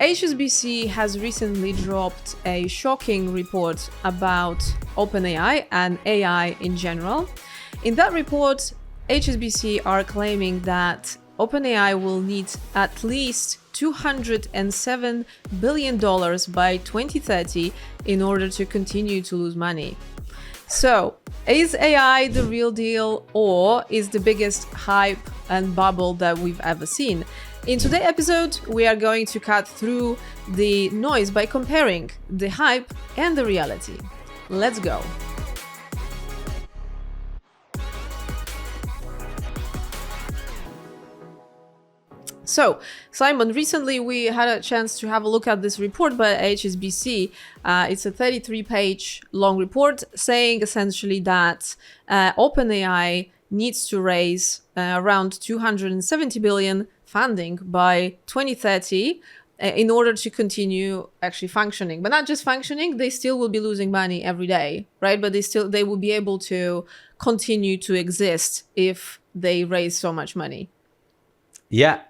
HSBC has recently dropped a shocking report about OpenAI and AI in general. In that report, HSBC are claiming that OpenAI will need at least $207 billion by 2030 in order to continue to lose money. So, is AI the real deal, or is the biggest hype and bubble that we've ever seen? In today's episode, we are going to cut through the noise by comparing the hype and the reality. Let's go. So, Simon, recently we had a chance to have a look at this report by HSBC. It's a 33-page long report saying essentially that OpenAI needs to raise around 270 billion funding by 2030 in order to continue actually functioning. But not just functioning, they still will be losing money every day, right? But they will be able to continue to exist if they raise so much money. Yeah.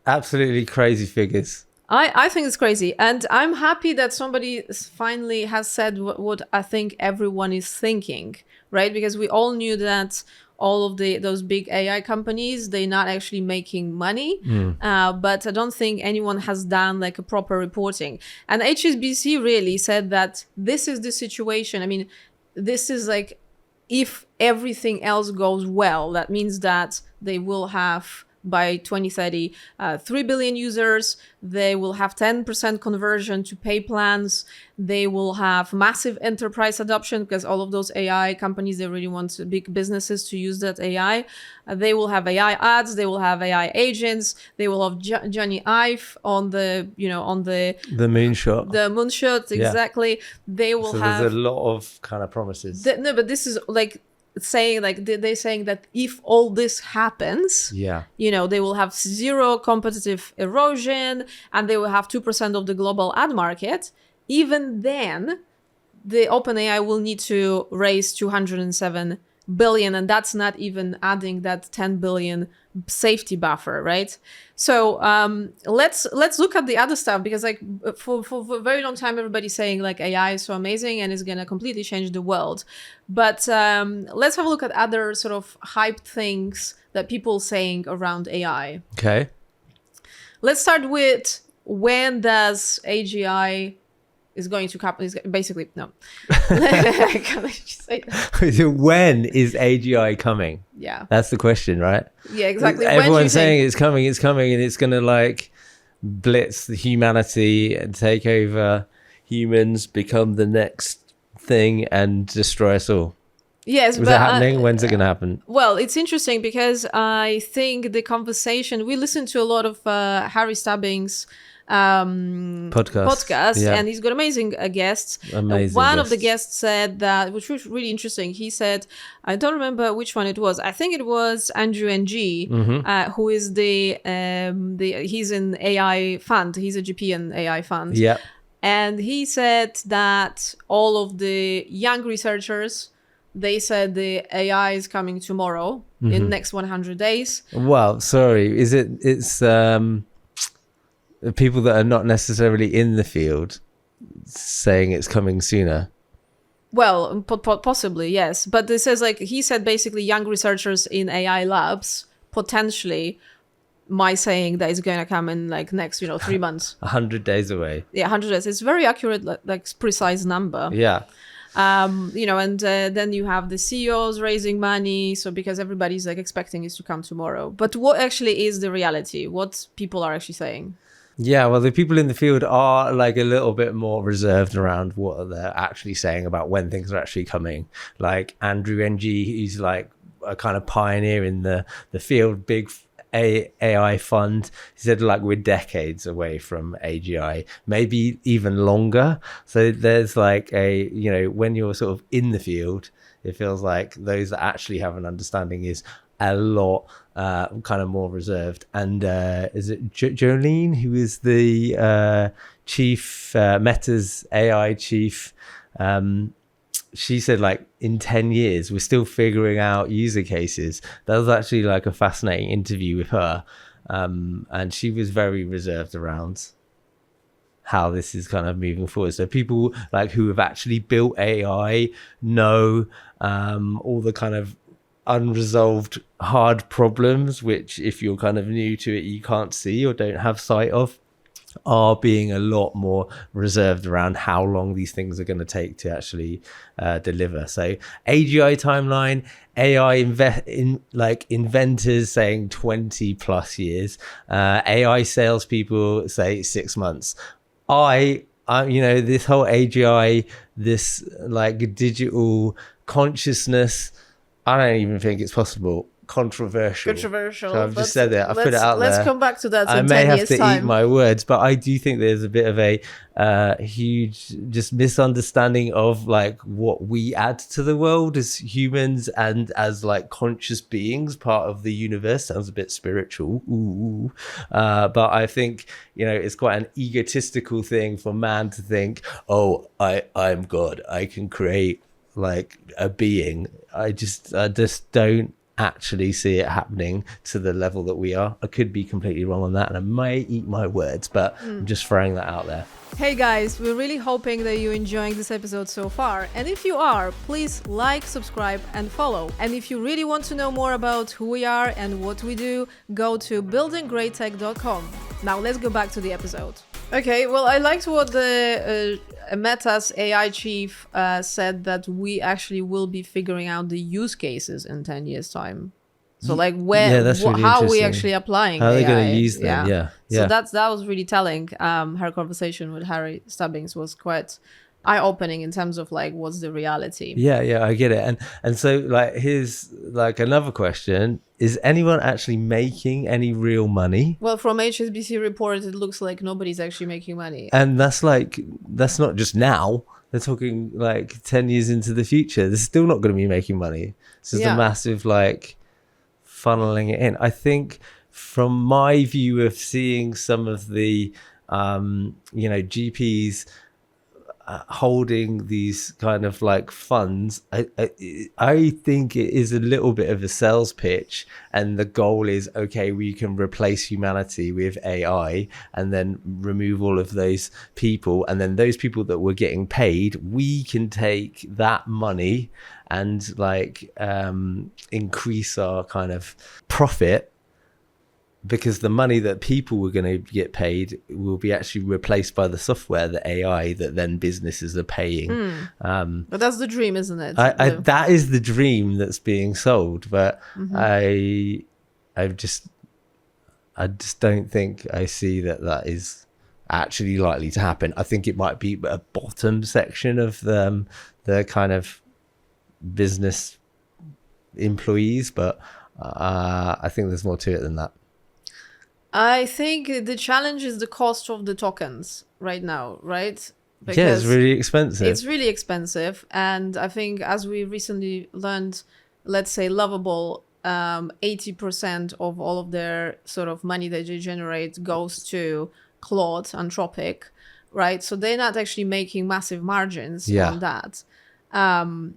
Absolutely crazy figures. I think it's crazy. And I'm happy that somebody finally has said what I think everyone is thinking, right? Because we all knew that all of those big AI companies, they're not actually making money. But I don't think anyone has done like a proper reporting. And HSBC really said that this is the situation. I mean, this is like, if everything else goes well, that means that they will have by 2030, 3 billion users. They will have 10% conversion to pay plans. They will have massive enterprise adoption because all of those AI companies, they really want big businesses to use that AI. They will have AI ads. They will have AI agents. They will have Johnny Ive on the moonshot. The moonshot, exactly. Yeah. They will have. There's a lot of kind of promises. No, but this is like saying like they're saying that if all this happens, they will have zero competitive erosion and they will have 2% of the global ad market. Even then, the OpenAI will need to raise 207 billion, and that's not even adding that 10 billion safety buffer, right? So let's look at the other stuff, because like for a very long time everybody's saying like AI is so amazing and it's gonna completely change the world. But let's have a look at other sort of hyped things that people saying around AI. Okay. Let's start with, when does AGI is going to happen? Is basically no. Can I just say that? When is AGI coming? Yeah, that's the question, right? Yeah, exactly. Everyone's saying it's coming, and it's going to like blitz the humanity and take over humans, become the next thing, and destroy us all. Yes, is that happening? When's it going to happen? Well, it's interesting because I think the conversation, we listened to a lot of Harry Stubbings podcast, and he's got amazing guests. One of the guests said that, which was really interesting. He said, I don't remember which one it was. I think it was Andrew NG, who is he's an AI fund. He's a GP in AI fund. Yeah. And he said that all of the young researchers, they said the AI is coming tomorrow in the next 100 days. Well, sorry, it's people that are not necessarily in the field saying it's coming sooner? Well, possibly, yes. But it says, like, he said basically young researchers in AI labs potentially might saying that it's going to come in like next, 3 months. 100 days away. Yeah, 100 days. It's very accurate, like precise number. Yeah. And then you have the CEOs raising money. So because everybody's like expecting it to come tomorrow. But what actually is the reality? What people are actually saying? Yeah, well, the people in the field are like a little bit more reserved around what they're actually saying about when things are actually coming. Like Andrew NG, he's like a kind of pioneer in the field, big AI fund. He said like we're decades away from AGI, maybe even longer. So there's like when you're sort of in the field, it feels like those that actually have an understanding is a lot kind of more reserved. And is it Jolene, who is the chief, Meta's AI chief? She said like in 10 years, we're still figuring out user cases. That was actually like a fascinating interview with her. And she was very reserved around how this is kind of moving forward. So people like who have actually built AI know all the kind of unresolved hard problems, which if you're kind of new to it, you can't see or don't have sight of, are being a lot more reserved around how long these things are going to take to actually deliver. So AGI timeline, AI inventors saying 20 plus years, AI salespeople say 6 months. I this whole AGI, this like digital consciousness, I don't even think it's possible. Controversial. So I've just said it. I put it out there. Let's come back to that. I may have to eat my words, but I do think there's a bit of a huge just misunderstanding of like what we add to the world as humans and as like conscious beings, part of the universe. Sounds a bit spiritual. Ooh. But I think, it's quite an egotistical thing for man to think, oh, I'm God. I can create like a being. I just don't actually see it happening to the level that we are. I could be completely wrong on that, and I may eat my words, but I'm just throwing that out there. Hey guys, we're really hoping that you're enjoying this episode so far, and if you are, please like, subscribe and follow. And if you really want to know more about who we are and what we do, go to buildinggreattech.com. Now let's go back to the episode. Okay, well, I liked what the Meta's AI chief said, that we actually will be figuring out the use cases in 10 years time. So like how are we actually applying how are AI? they going to use them? Yeah. So that was really telling. Her conversation with Harry Stubbings was quite eye-opening in terms of like what's the reality. Yeah, I get it. And so like here's like another question: is anyone actually making any real money? Well, from HSBC report, it looks like nobody's actually making money. And that's not just now. They're talking like 10 years into the future. They're still not going to be making money. It's just a massive like funneling it in. I think from my view of seeing some of the GPs holding these kind of like funds, I think it is a little bit of a sales pitch, and the goal is, okay, we can replace humanity with AI and then remove all of those people, and then those people that were getting paid, we can take that money and like increase our kind of profit, because the money that people were going to get paid will be actually replaced by the software, the AI that then businesses are paying. But that's the dream, isn't it? That is the dream that's being sold. But I just don't think I see that is actually likely to happen. I think it might be a bottom section of the kind of business employees, but I think there's more to it than that. I think the challenge is the cost of the tokens right now, right? Because it's really expensive. It's really expensive. And I think, as we recently learned, let's say Lovable, 80% of all of their sort of money that they generate goes to Claude, Anthropic, right? So they're not actually making massive margins on that. And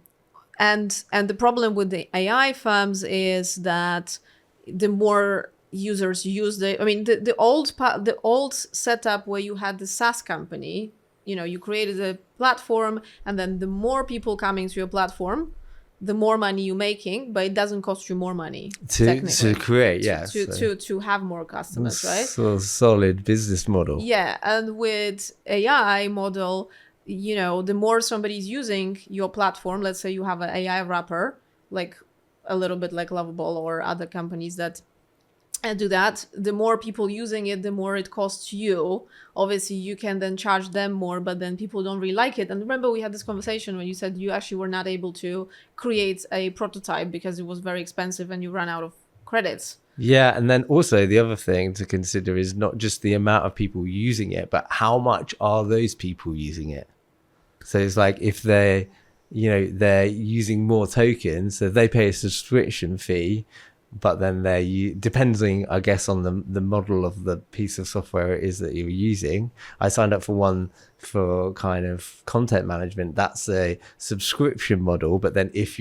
the problem with the AI firms is that the more users use the old setup where you had the SaaS company, you created a platform, and then the more people coming to your platform, the more money you're making, but it doesn't cost you more money to create, to have more customers, right? So solid business model. Yeah, and with AI model, the more somebody's using your platform, let's say you have an AI wrapper, like a little bit like Lovable or other companies that do that, the more people using it, the more it costs you. Obviously, you can then charge them more, but then people don't really like it. And remember, we had this conversation when you said you actually were not able to create a prototype because it was very expensive and you ran out of credits. Yeah, and then also the other thing to consider is not just the amount of people using it, but how much are those people using it? So it's like if they're using more tokens, so they pay a subscription fee, but then depending, I guess, on the model of the piece of software it is that you're using. I signed up for one for kind of content management. That's a subscription model. But then if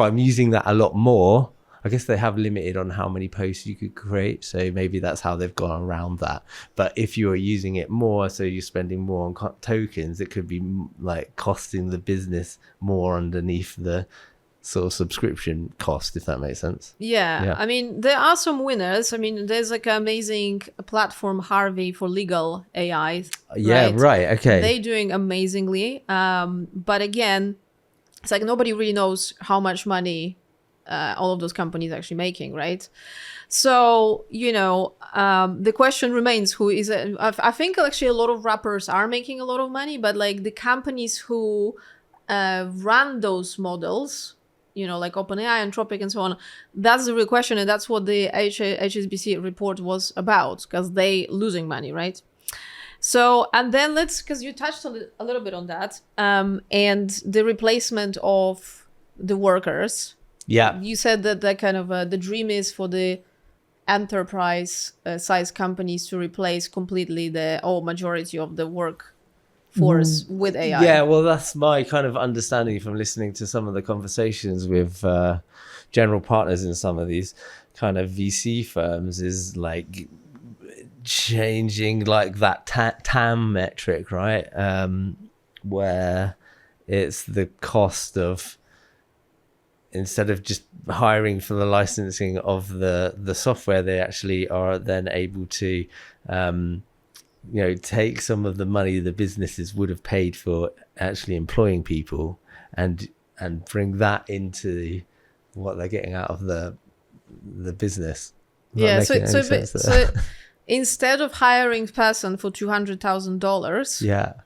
I'm using that a lot more, I guess they have limited on how many posts you could create, so maybe that's how they've gone around that. But if you're using it more, so you're spending more on tokens, it could be like costing the business more underneath the sort of subscription cost, if that makes sense. Yeah. I mean, there are some winners. I mean, there's like an amazing platform, Harvey, for legal AI. Yeah, right. Okay. They're doing amazingly. But again, it's like nobody really knows how much money all of those companies are actually making, right? So, the question remains, who is it? I think actually a lot of rappers are making a lot of money, but like the companies who run those models, like OpenAI, Anthropic, and so on, that's the real question. And that's what the HSBC report was about, because they losing money, right? So, and then because you touched a little bit on that, and the replacement of the workers. Yeah. You said that the kind of the dream is for the enterprise size companies to replace completely majority of the workforce with AI. Yeah, well, that's my kind of understanding from listening to some of the conversations with general partners in some of these kind of VC firms, is like changing like that TAM metric, right? Where it's the cost of, instead of just hiring for the licensing of the software, they actually are then able to take some of the money the businesses would have paid for actually employing people and bring that into what they're getting out of the business. Yeah, so instead of hiring a person for $200,000,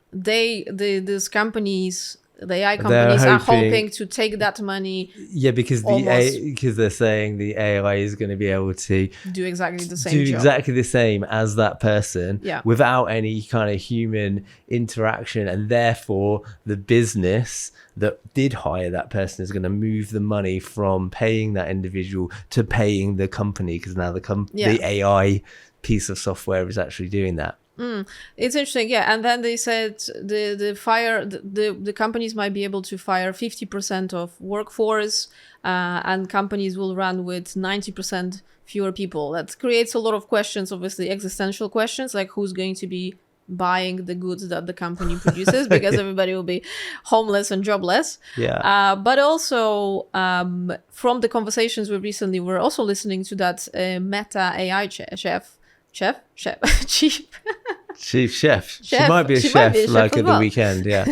these companies, the AI companies, are hoping to take that money. Yeah, because because they're saying the AI is going to be able to do exactly the same job. Exactly the same as that person, without any kind of human interaction, and therefore the business that did hire that person is going to move the money from paying that individual to paying the company, because now the AI piece of software is actually doing that. It's interesting, yeah. And then they said the companies might be able to fire 50% of workforce, and companies will run with 90% fewer people. That creates a lot of questions, obviously existential questions, like who's going to be buying the goods that the company produces, because everybody will be homeless and jobless. Yeah. But also from the conversations we recently were also listening to that Meta AI chief. Chief chef. She might be a chef like at the weekend. Yeah.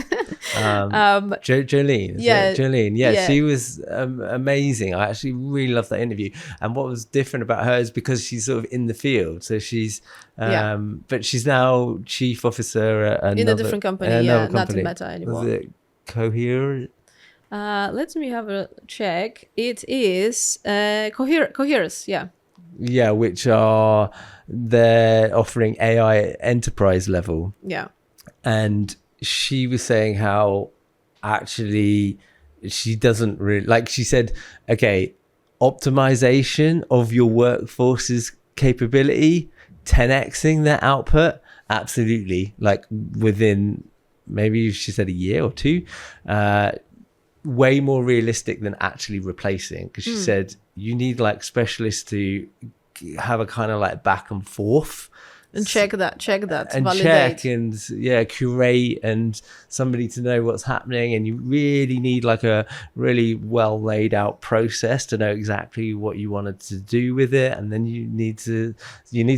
Jolene. Jolene. Yeah, she was amazing. I actually really loved that interview. And what was different about her is because she's sort of in the field. So she's, but she's now chief officer at in a different company. Not in Meta anymore. Was it Cohere? Let me have a check. It is Coherus. Yeah. Yeah, which they're offering AI enterprise level. Yeah. And she was saying how actually she doesn't really, like she said, okay, optimization of your workforce's capability, 10xing their output, absolutely, like within maybe she said a year or two, way more realistic than actually replacing, because she said you need like specialists to have a kind of like back and forth and check that and validate. Check and curate, and somebody to know what's happening. And you really need like a really well laid out process to know exactly what you wanted to do with it, and then you need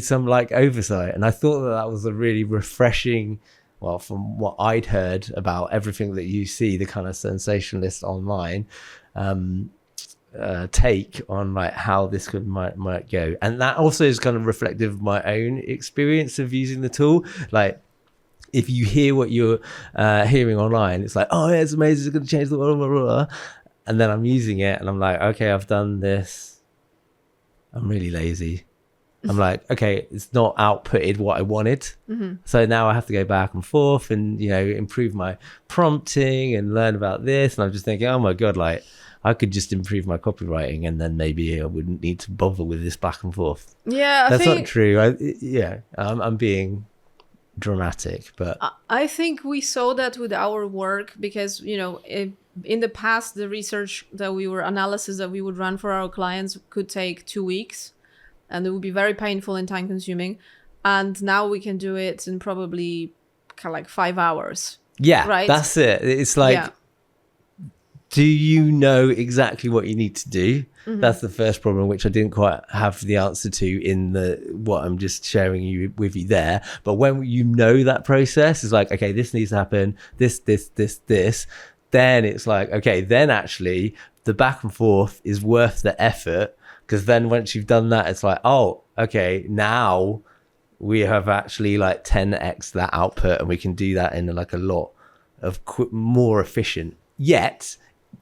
some like oversight. And I thought that was a really refreshing, well, from what I'd heard about everything that you see, the kind of sensationalist online take on like how this might go. And that also is kind of reflective of my own experience of using the tool. Like, if you hear what you're hearing online, it's like, oh yeah, it's amazing, it's going to change the world, blah, blah, blah. And then I'm using it and I'm like, okay, I've done this, I'm really lazy. I'm like, okay, it's not outputted what I wanted. So now I have to go back and forth and, improve my prompting and learn about this. And I'm just thinking, oh my God, like I could just improve my copywriting and then maybe I wouldn't need to bother with this back and forth. Yeah, that's not true. I'm being dramatic, but I think we saw that with our work because, in the past, the research analysis that we would run for our clients could take 2 weeks, and it would be very painful and time consuming. And now we can do it in probably kind of like 5 hours. Yeah, right. That's it. It's like, Yeah. do you know exactly what you need to do? That's the first problem, which I didn't quite have the answer to in what I'm just sharing with you there. But when you know that process is like, okay, this needs to happen, this, then it's like, okay, then actually the back and forth is worth the effort, because then once you've done that, it's like, oh, okay, now we have actually like 10x that output, and we can do that in like a lot of more efficient, yet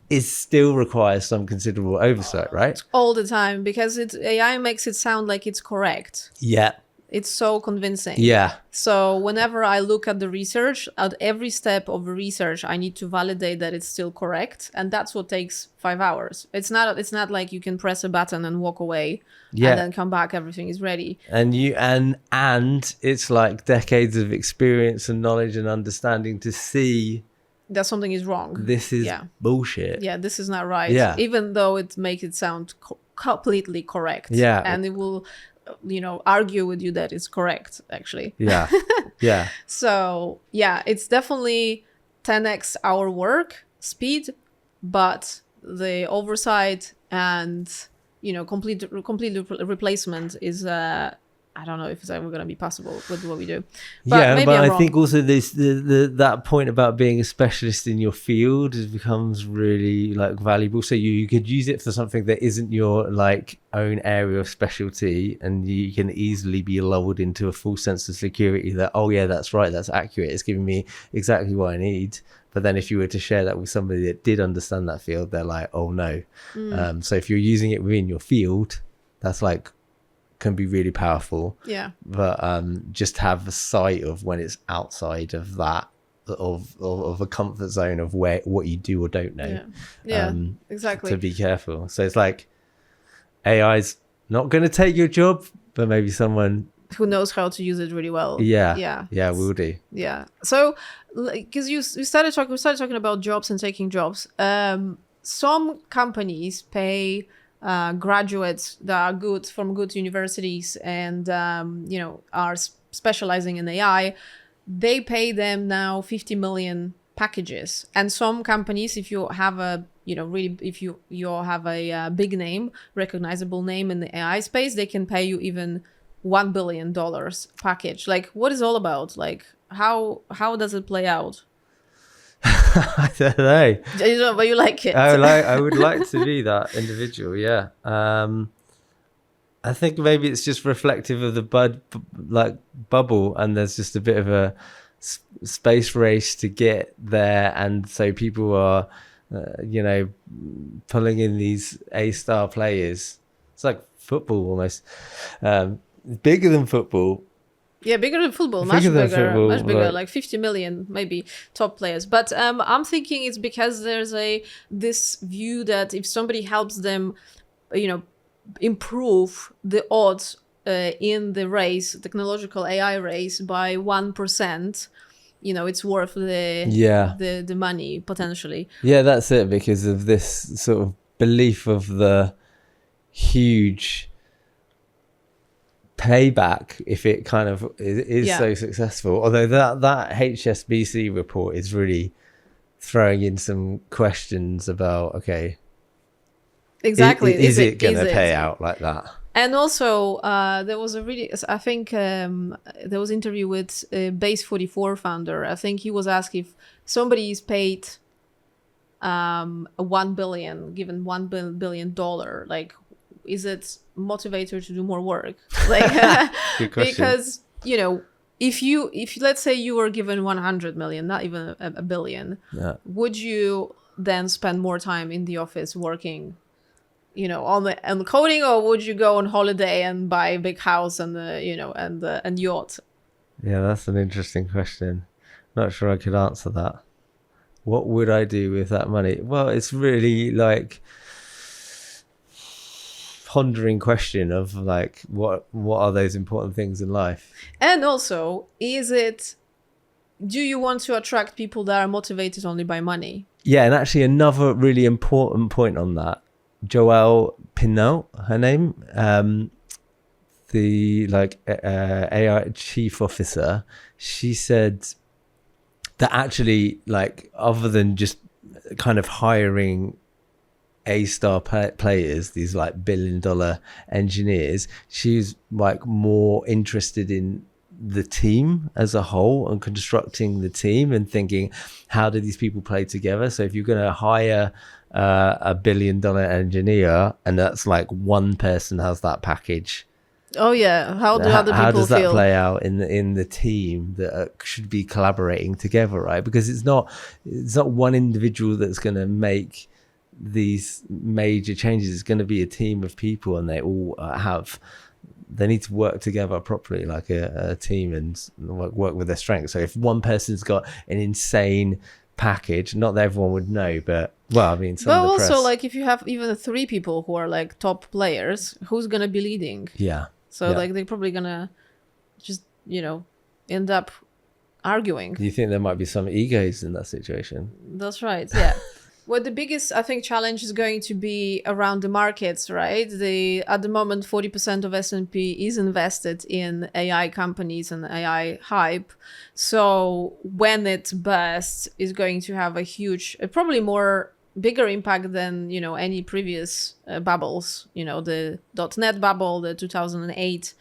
it still requires some considerable oversight, right? All the time, because AI makes it sound like it's correct. Yeah. It's so convincing. Yeah. So whenever I look at the research, at every step of the research, I need to validate that it's still correct. And that's what takes 5 hours. It's not like you can press a button and walk away and then come back, everything is ready. And and it's like decades of experience and knowledge and understanding to see that something is wrong. This is bullshit. Yeah, this is not right. Yeah. Even though it makes it sound completely correct. Yeah. And it will, argue with you that it's correct, actually. Yeah. Yeah. So, yeah, it's definitely 10x our work speed, but the oversight and, complete replacement is I don't know if it's ever going to be possible with what we do. But maybe I'm I wrong. think also this that point about being a specialist in your field becomes really like valuable. So you could use it for something that isn't your like own area of specialty, and you can easily be lulled into a full sense of security that, oh yeah, that's right, that's accurate, it's giving me exactly what I need. But then if you were to share that with somebody that did understand that field, they're like, oh no. So if you're using it within your field, that's like can be really powerful. Yeah. But just have a sight of when it's outside of that, of a comfort zone of what you do or don't know. Yeah. Exactly. To be careful. So it's like AI's not going to take your job, but maybe someone who knows how to use it really well. Yeah, will do. Yeah. So because we started talking about jobs and taking jobs. Some companies pay graduates that are good from good universities and are specializing in AI, they pay them now 50 million packages. And some companies, if you have a if you have a big name, recognizable name in the AI space, they can pay you even $1 billion package. Like, what is all about? Like, how does it play out? I don't know. But you like it. I would like to be that individual. Yeah. I think maybe it's just reflective of the bubble, and there's just a bit of a space race to get there, and so people are, pulling in these A-star players. It's like football almost, bigger than football. Yeah, bigger than football, much bigger, like 50 million, maybe top players. But I'm thinking it's because there's this view that if somebody helps them, improve the odds in the race, technological AI race by 1%, it's worth the money potentially. Yeah, that's it, because of this sort of belief of the huge payback if it kind of is so successful. Although that HSBC report is really throwing in some questions about, okay, exactly, is it going to pay out like that? And also there was I think there was an interview with Base 44 founder. I think he was asked if somebody is paid $1 billion, given $1 billion, like, is it motivator to do more work? Like, because if let's say you were given 100 million, not even a billion, would you then spend more time in the office working, on the coding, or would you go on holiday and buy a big house and and yacht? Yeah, that's an interesting question. Not sure I could answer that. What would I do with that money? Well, it's really like pondering question of like what are those important things in life. And also, do you want to attract people that are motivated only by money? Yeah, and actually another really important point on that, Joelle Pineau, her name, the AI chief officer, she said that actually, like, other than just kind of hiring A-star players, these like billion-dollar engineers, she's like more interested in the team as a whole and constructing the team and thinking, how do these people play together? So if you're going to hire a billion-dollar engineer and that's like one person has that package, Oh yeah, how do other how people does that feel? play out in the team that should be collaborating together, right? Because it's not one individual that's going to make these major changes. It's going to be a team of people, and they all they need to work together properly, like a team, and work with their strengths. So if one person's got an insane package, not that everyone would know, but well, I mean, some But of the also, press, like, if you have even 3 people who are like top players, who's gonna be leading? yeah. So Yeah. like they're probably gonna just end up arguing. Do you think there might be some egos in that situation? That's right. Yeah. Well, the biggest, I think, challenge is going to be around the markets, right? At the moment, 40% of S&P is invested in AI companies and AI hype. So when it bursts, is going to have a huge, probably bigger impact than any previous bubbles. The .NET bubble, the 2008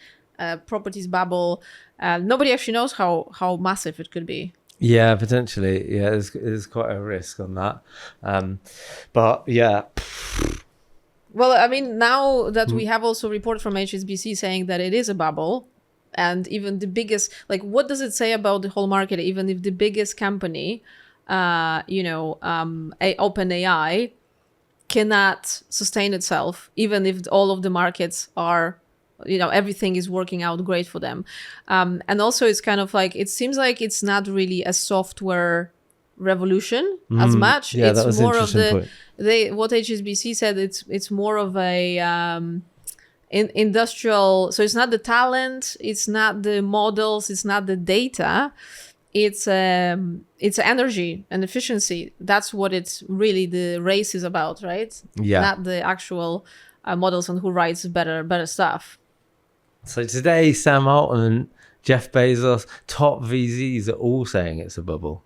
properties bubble. Nobody actually knows how massive it could be. Yeah, potentially. Yeah, there's quite a risk on that. But yeah. Well, I mean, now that we have also report from HSBC saying that it is a bubble, and even the biggest, like, what does it say about the whole market? Even if the biggest company, OpenAI, cannot sustain itself, even if all of the markets are, everything is working out great for them. And also it's kind of like, it seems like it's not really a software revolution as much. Yeah, It's that was more of interesting point. what HSBC said, it's more of a industrial. So it's not the talent, it's not the models, it's not the data. It's energy and efficiency. That's what it's really, the race is about, right? Yeah. Not the actual models and who writes better stuff. So today, Sam Altman, Jeff Bezos, top VZs are all saying it's a bubble.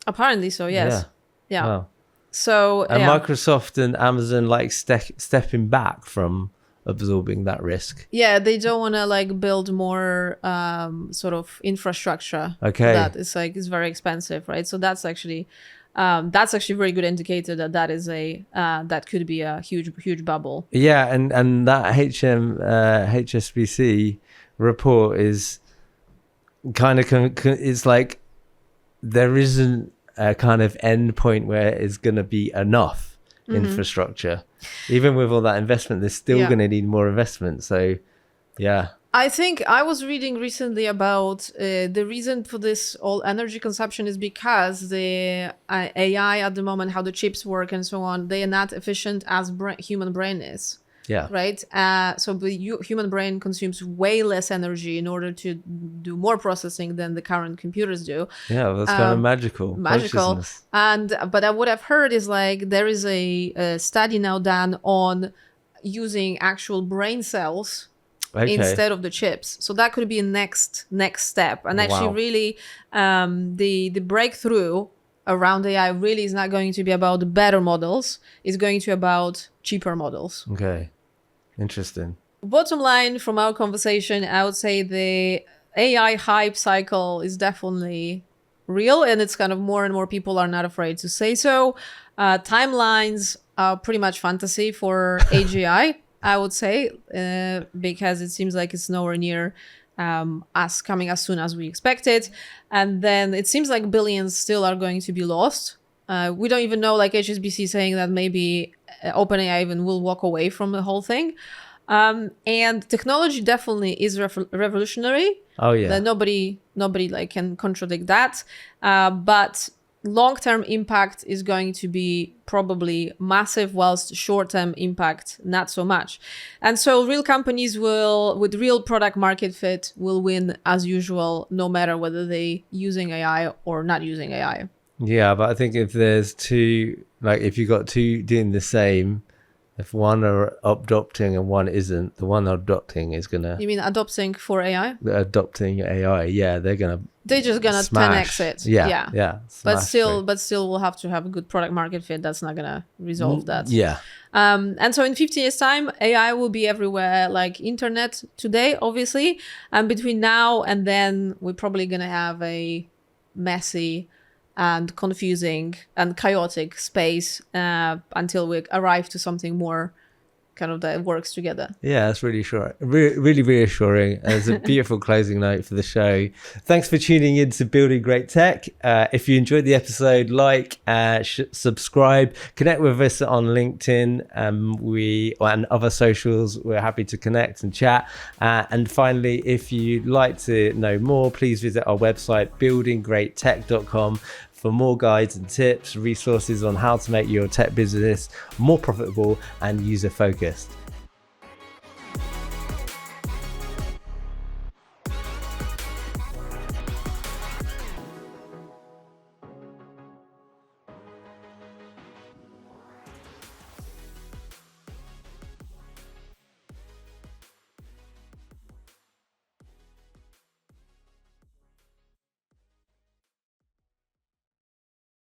Apparently so, yes. Yeah. Wow. So And Microsoft and Amazon like stepping back from absorbing that risk. Yeah, they don't want to like build more sort of infrastructure. Okay. That is very expensive, right? So that's actually a very good indicator that is that could be a huge bubble. Yeah, and that HSBC report is kind of it's like there isn't a kind of end point where it's going to be enough infrastructure. Even with all that investment, they're still going to need more investment. So, yeah. I think I was reading recently about the reason for this all energy consumption is because the AI at the moment, how the chips work and so on, they are not efficient as human brain is. Yeah. Right. So the human brain consumes way less energy in order to do more processing than the current computers do. Yeah, that's kind of magical. But what I've heard is like there is a study now done on using actual brain cells instead of the chips. So that could be a next step. And actually, really, the breakthrough around AI really is not going to be about the better models. It's going to be about cheaper models. Okay. Interesting. Bottom line from our conversation, I would say the AI hype cycle is definitely real, and it's kind of more and more people are not afraid to say so. Timelines are pretty much fantasy for AGI, I would say, because it seems like it's nowhere near us coming as soon as we expected. And then it seems like billions still are going to be lost. We don't even know, like HSBC saying that maybe OpenAI even will walk away from the whole thing. And technology definitely is revolutionary. Oh yeah. That nobody like can contradict that. But long-term impact is going to be probably massive, whilst short-term impact not so much. And so real companies with real product market fit will win as usual, no matter whether they using AI or not using AI. Yeah, but I think if there's two, like if you got two doing the same, if one are adopting and one isn't, the one adopting is gonna You mean adopting for AI? adopting AI. Yeah, They're just gonna smash. 10x it. Yeah. But Smash still, through. we'll have to have a good product market fit. That's not gonna resolve that. Yeah. And so in 50 years time, AI will be everywhere, like internet today, obviously. And between now and then, we're probably gonna have a messy and confusing and chaotic space until we arrive to something more kind of that works together. Yeah, that's really sure. Really reassuring. It's a beautiful closing note for the show. Thanks for tuning in to Building Great Tech. If you enjoyed the episode, subscribe, connect with us on LinkedIn and other socials. We're happy to connect and chat. And finally, if you'd like to know more, please visit our website, buildinggreattech.com, for more guides and tips, resources on how to make your tech business more profitable and user focused.